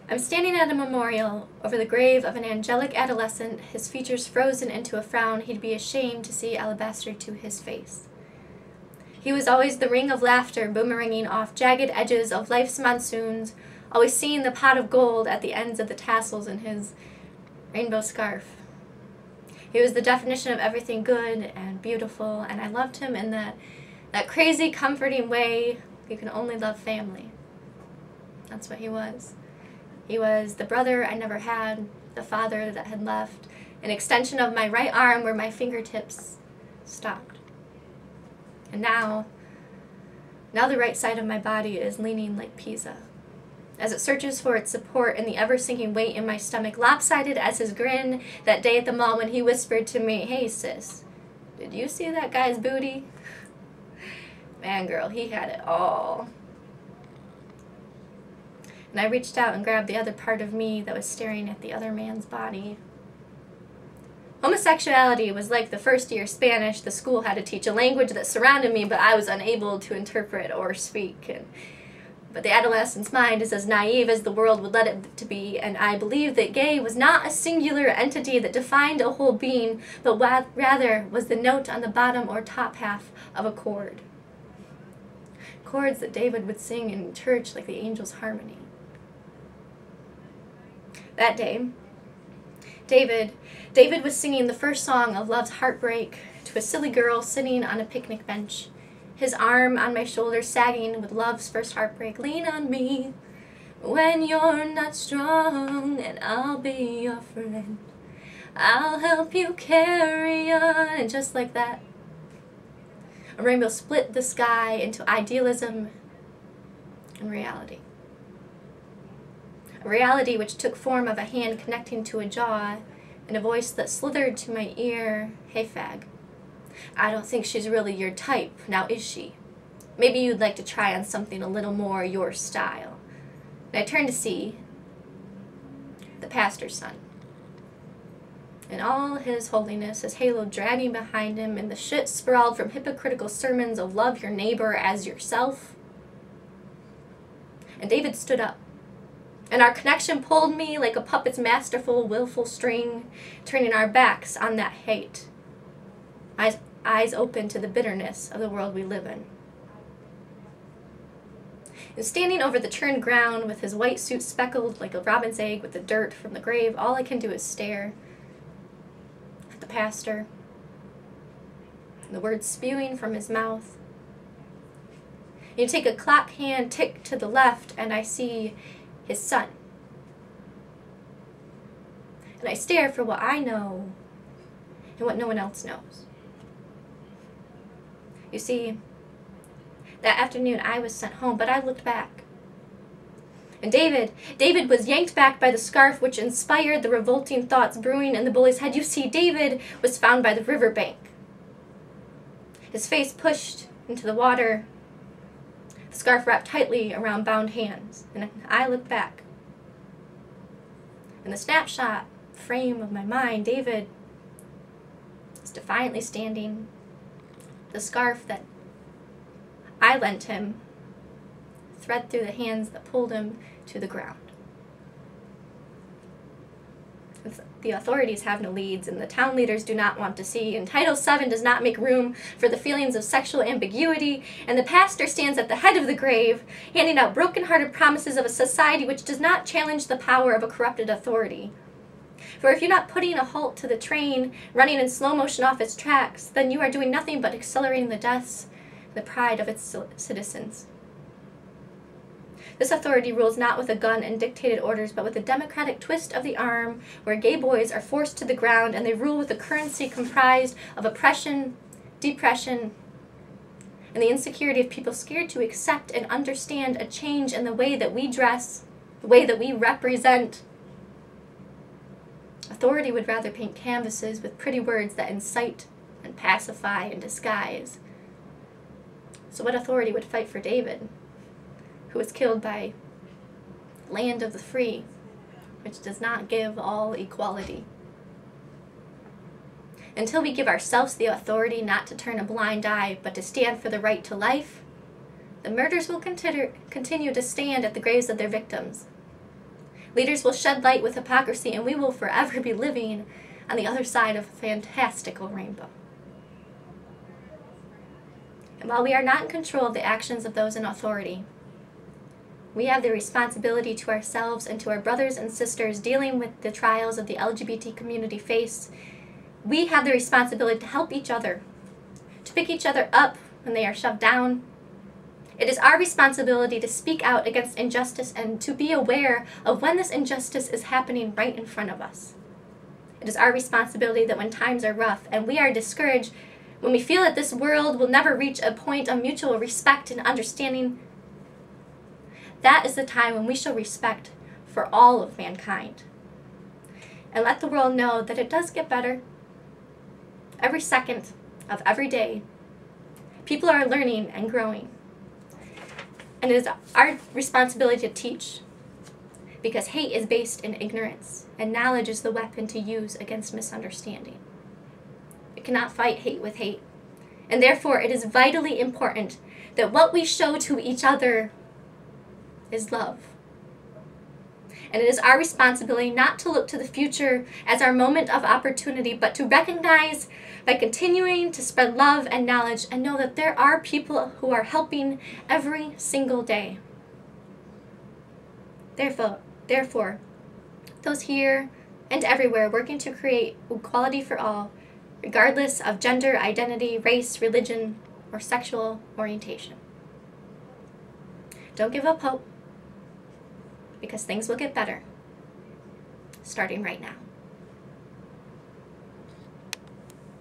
I'm standing at a memorial over the grave of an angelic adolescent, his features frozen into a frown he'd be ashamed to see alabaster to his face. He was always the ring of laughter boomeranging off jagged edges of life's monsoons, always seeing the pot of gold at the ends of the tassels in his rainbow scarf. He was the definition of everything good and beautiful, and I loved him in that crazy, comforting way you can only love family. That's what he was. He was the brother I never had, the father that had left, an extension of my right arm where my fingertips stopped. And now the right side of my body is leaning like Pisa, as it searches for its support in the ever-sinking weight in my stomach, lopsided as his grin that day at the mall when he whispered to me, "Hey sis, did you see that guy's booty?" Man, girl, he had it all. And I reached out and grabbed the other part of me that was staring at the other man's body. Homosexuality was like the first year Spanish the school had to teach, a language that surrounded me but I was unable to interpret or speak. But the adolescent's mind is as naive as the world would let it to be, and I believed that gay was not a singular entity that defined a whole being, but rather was the note on the bottom or top half of a chord. Chords that David would sing in church like the angels' harmony. That day, David was singing the first song of love's heartbreak to a silly girl sitting on a picnic bench, his arm on my shoulder sagging with love's first heartbreak. Lean on me when you're not strong, and I'll be your friend. I'll help you carry on. And just like that, a rainbow split the sky into idealism and reality. A reality which took form of a hand connecting to a jaw and a voice that slithered to my ear, "Hey fag, I don't think she's really your type, now is she? Maybe you'd like to try on something a little more your style." And I turned to see the pastor's son. In all his holiness, his halo dragging behind him, and the shit sprawled from hypocritical sermons of love your neighbor as yourself. And David stood up, and our connection pulled me like a puppet's masterful, willful string, turning our backs on that hate. Eyes open to the bitterness of the world we live in. And standing over the churned ground with his white suit speckled like a robin's egg with the dirt from the grave, all I can do is stare at the pastor, the words spewing from his mouth. You take a clock hand tick to the left, and I see his son. And I stare for what I know and what no one else knows. You see, that afternoon I was sent home, but I looked back. And David was yanked back by the scarf which inspired the revolting thoughts brewing in the bully's head. You see, David was found by the riverbank, his face pushed into the water, the scarf wrapped tightly around bound hands. And I looked back. In the snapshot frame of my mind, David is defiantly standing, the scarf that I lent him thread through the hands that pulled him to the ground. The authorities have no leads, and the town leaders do not want to see, and Title VII does not make room for the feelings of sexual ambiguity, and the pastor stands at the head of the grave, handing out broken-hearted promises of a society which does not challenge the power of a corrupted authority. For if you're not putting a halt to the train running in slow motion off its tracks, then you are doing nothing but accelerating the deaths and the pride of its citizens. This authority rules not with a gun and dictated orders, but with a democratic twist of the arm, where gay boys are forced to the ground, and they rule with a currency comprised of oppression, depression, and the insecurity of people scared to accept and understand a change in the way that we dress, the way that we represent. Authority would rather paint canvases with pretty words that incite and pacify and disguise. So what authority would fight for David, who was killed by land of the free, which does not give all equality? Until we give ourselves the authority not to turn a blind eye, but to stand for the right to life, the murderers will continue to stand at the graves of their victims, Leaders will shed light with hypocrisy, and we will forever be living on the other side of a fantastical rainbow. And while we are not in control of the actions of those in authority, we have the responsibility to ourselves and to our brothers and sisters dealing with the trials of the LGBT community face. We have the responsibility to help each other, to pick each other up when they are shoved down. It is our responsibility to speak out against injustice and to be aware of when this injustice is happening right in front of us. It is our responsibility that when times are rough and we are discouraged, when we feel that this world will never reach a point of mutual respect and understanding, that is the time when we show respect for all of mankind. And let the world know that it does get better. Every second of every day, people are learning and growing. And it is our responsibility to teach, because hate is based in ignorance, and knowledge is the weapon to use against misunderstanding. We cannot fight hate with hate, and therefore it is vitally important that what we show to each other is love. And it is our responsibility not to look to the future as our moment of opportunity, but to recognize by continuing to spread love and knowledge and know that there are people who are helping every single day. Therefore, those here and everywhere working to create equality for all, regardless of gender, identity, race, religion, or sexual orientation. Don't give up hope, because things will get better, starting right now.